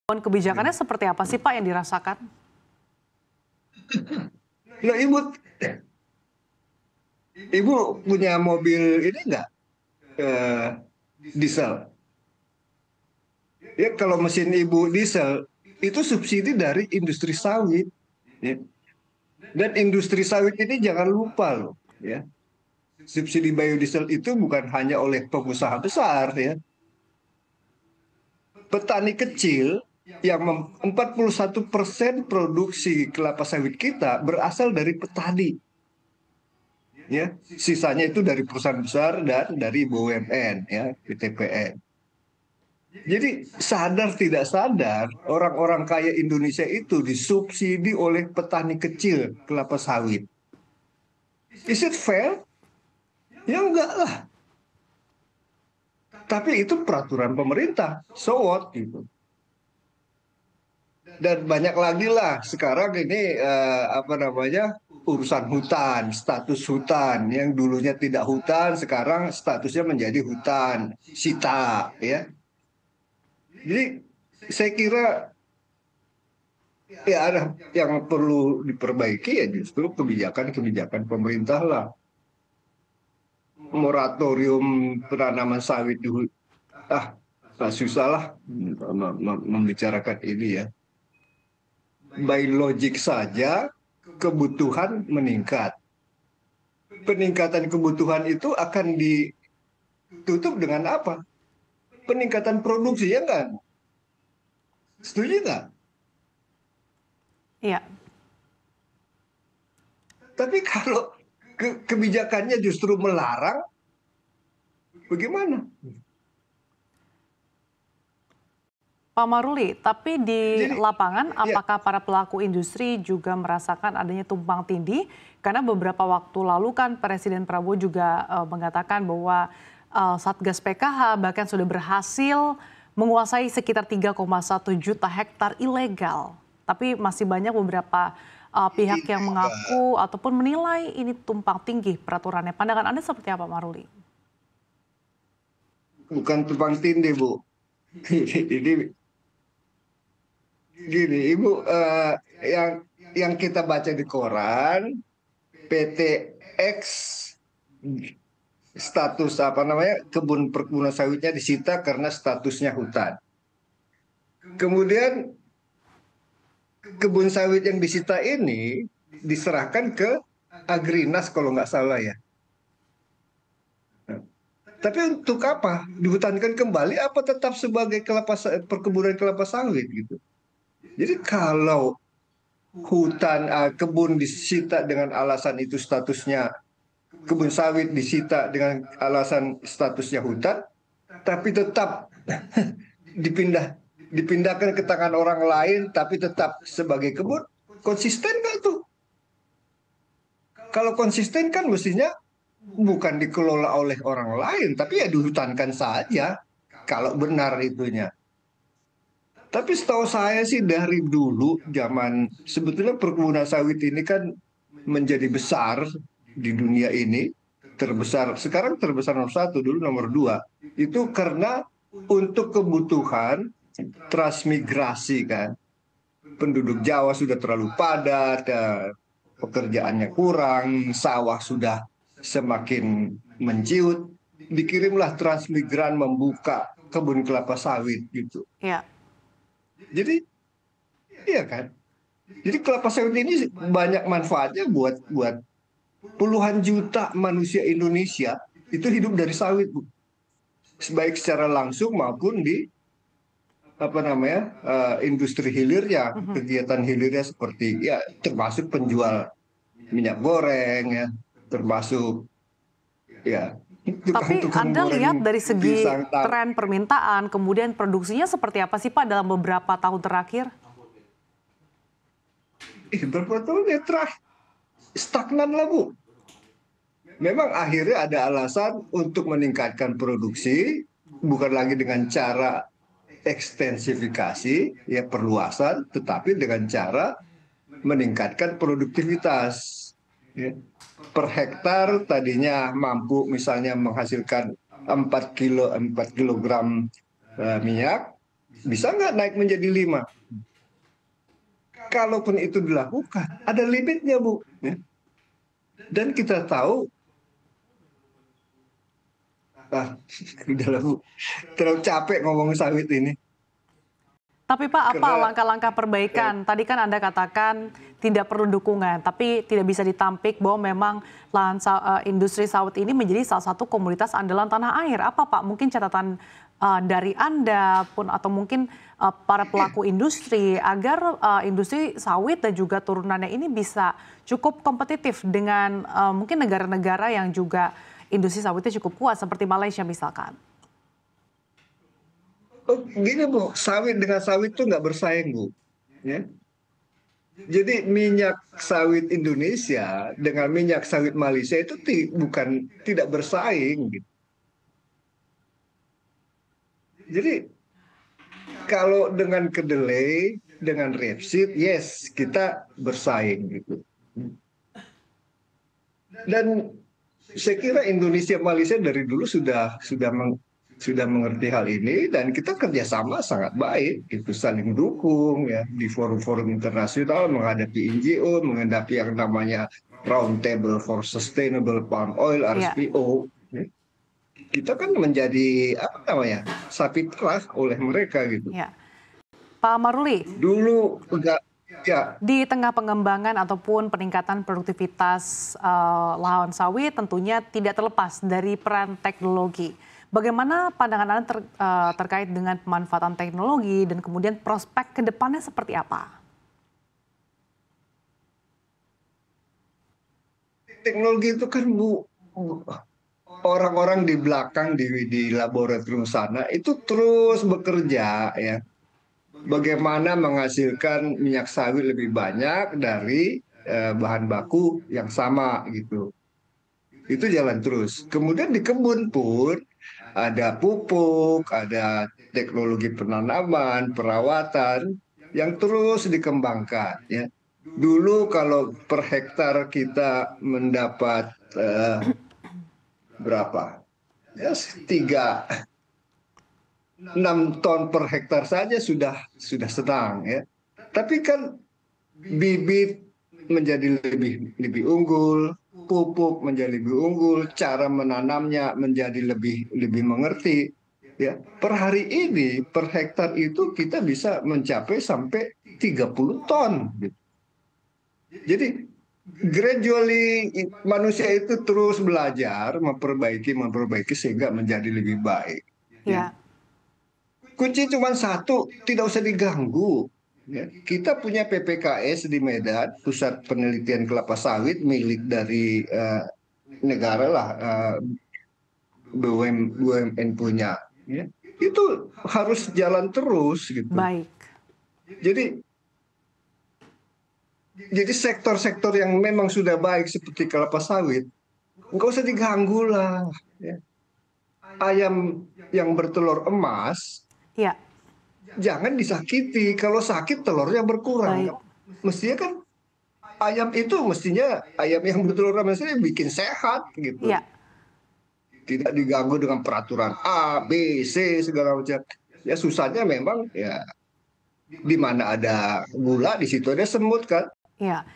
Kebijakannya seperti apa sih Pak yang dirasakan? Nah, ibu punya mobil ini nggak? Eh, Diesel. Ya, kalau mesin ibu diesel itu subsidi dari industri sawit. Ya. Dan industri sawit ini jangan lupa loh. Ya. Subsidi biodiesel itu bukan hanya oleh pengusaha besar, ya. Petani kecil yang 41% produksi kelapa sawit kita berasal dari petani. Ya, sisanya itu dari perusahaan besar dan dari BUMN, ya, PTPN. Jadi sadar tidak sadar orang-orang kaya Indonesia itu disubsidi oleh petani kecil kelapa sawit. Is it fair? Ya enggak lah. Tapi itu peraturan pemerintah. So what gitu. Dan banyak lagi lah sekarang ini urusan hutan, status hutan yang dulunya tidak hutan sekarang statusnya menjadi hutan sita, ya. Jadi saya kira ya ada yang perlu diperbaiki, ya justru kebijakan-kebijakan pemerintah lah. Moratorium penanaman sawit di susah lah membicarakan ini, ya. By logic saja kebutuhan meningkat. Peningkatan kebutuhan itu akan ditutup dengan apa? Peningkatan produksi, ya kan? Setuju nggak? Iya. Tapi kalau kebijakannya justru melarang, bagaimana? Pak Maruli, tapi di Jadi, lapangan ya, apakah para pelaku industri juga merasakan adanya tumpang tindih? Karena beberapa waktu lalu kan Presiden Prabowo juga mengatakan bahwa Satgas PKH bahkan sudah berhasil menguasai sekitar 3,1 juta hektar ilegal. Tapi masih banyak beberapa pihak yang mengaku ataupun menilai ini tumpang tindih peraturannya. Pandangan Anda seperti apa, Maruli? bukan tumpang tindih, Bu. Ini gini, Ibu, yang kita baca di koran, PT X status kebun perkebunan sawitnya disita karena statusnya hutan. Kemudian kebun sawit yang disita ini diserahkan ke Agrinas kalau nggak salah, ya. Tapi untuk apa? Dihutankan kembali apa tetap sebagai perkebunan kelapa sawit gitu. Jadi kalau kebun disita dengan alasan itu statusnya kebun sawit disita dengan alasan statusnya hutan, tapi tetap dipindahkan ke tangan orang lain, tapi tetap sebagai kebun, konsisten nggak tuh? Kalau konsisten kan mestinya bukan dikelola oleh orang lain, tapi ya dihutankan saja kalau benar itunya. Tapi setahu saya sih dari dulu zaman sebetulnya perkebunan sawit ini kan menjadi besar di dunia ini, terbesar sekarang terbesar nomor satu, dulu nomor dua, itu karena untuk kebutuhan transmigrasi, kan. Penduduk Jawa sudah terlalu padat, pekerjaannya kurang, sawah sudah semakin menciut, dikirimlah transmigran membuka kebun kelapa sawit gitu. Ya. Jadi, iya kan? Jadi kelapa sawit ini banyak manfaatnya buat puluhan juta manusia Indonesia itu hidup dari sawit, Bu. Baik secara langsung maupun di industri hilirnya, kegiatan hilirnya seperti ya termasuk penjual minyak goreng, ya, termasuk ya Tapi tukang-tukang Anda lihat goreng dari segi pisang. tren permintaan, kemudian produksinya seperti apa sih Pak dalam beberapa tahun terakhir? Berapa tahun ya terakhir stagnan lah, Bu. Memang akhirnya ada alasan untuk meningkatkan produksi, bukan lagi dengan cara ekstensifikasi, ya perluasan, tetapi dengan cara meningkatkan produktivitas. Ya. Per hektar tadinya mampu misalnya menghasilkan 4 kilogram minyak, Bisa nggak naik menjadi 5? Kalaupun itu dilakukan, ada limitnya, Bu. Ya. Dan kita tahu, udahlah, Bu, terlalu capek ngomong sawit ini. Tapi Pak, apa Karena langkah-langkah perbaikan? Tadi kan Anda katakan tidak perlu dukungan, tapi tidak bisa ditampik bahwa memang industri sawit ini menjadi salah satu komoditas andalan tanah air. Apa Pak, mungkin catatan dari Anda pun atau mungkin para pelaku industri agar industri sawit dan juga turunannya ini bisa cukup kompetitif dengan mungkin negara-negara yang juga industri sawitnya cukup kuat seperti Malaysia misalkan? oh, gini, Bu, sawit dengan sawit itu nggak bersaing, Bu. Ya. Jadi minyak sawit Indonesia dengan minyak sawit Malaysia itu bukan tidak bersaing, gitu. Jadi kalau dengan kedelai, dengan rapeseed, yes, kita bersaing, gitu. Dan saya kira Indonesia Malaysia dari dulu sudah mengerti hal ini, dan kita kerjasama sangat baik, itu saling dukung ya di forum-forum internasional menghadapi NGO, menghadapi yang namanya Roundtable for Sustainable Palm Oil (RSPO). Ya. Kita kan menjadi apa namanya sapi perah oleh mereka, gitu. Ya. Pak Maruli, Dulu enggak. Ya, di tengah pengembangan ataupun peningkatan produktivitas lahan sawit tentunya tidak terlepas dari peran teknologi. Bagaimana pandangan Anda terkait dengan pemanfaatan teknologi dan kemudian prospek ke depannya seperti apa? teknologi itu kan, Bu, orang-orang di belakang di laboratorium sana itu terus bekerja ya. Bagaimana menghasilkan minyak sawit lebih banyak dari bahan baku yang sama, gitu. Itu jalan terus. Kemudian di kebun pun ada pupuk, ada teknologi penanaman, perawatan yang terus dikembangkan ya. Dulu kalau per hektar kita mendapat berapa? Ya, 6 ton per hektar saja sudah senang ya. Tapi kan bibit menjadi lebih unggul, pupuk menjadi lebih unggul, cara menanamnya menjadi lebih mengerti. Ya, per hari ini per hektar itu kita bisa mencapai sampai 30 ton. Gitu. Jadi gradually Ya. manusia itu terus belajar memperbaiki sehingga menjadi lebih baik. Ya. Ya. Kunci cuma satu, tidak usah diganggu. Ya. Kita punya PPKS di Medan, Pusat Penelitian Kelapa Sawit, milik dari negara lah, BUMN punya. Ya. Itu harus jalan terus, gitu. Baik. Jadi sektor-sektor yang memang sudah baik seperti kelapa sawit, nggak usah diganggu lah. Ya. Ayam yang bertelur emas, Ya. jangan disakiti. Kalau sakit telurnya berkurang. Baik. Mestinya kan ayam yang bertelur emas ini bikin sehat, gitu. Ya. Tidak diganggu dengan peraturan A, B, C segala macam. Ya susahnya memang ya di mana ada gula di situ ada semut kan. Ya.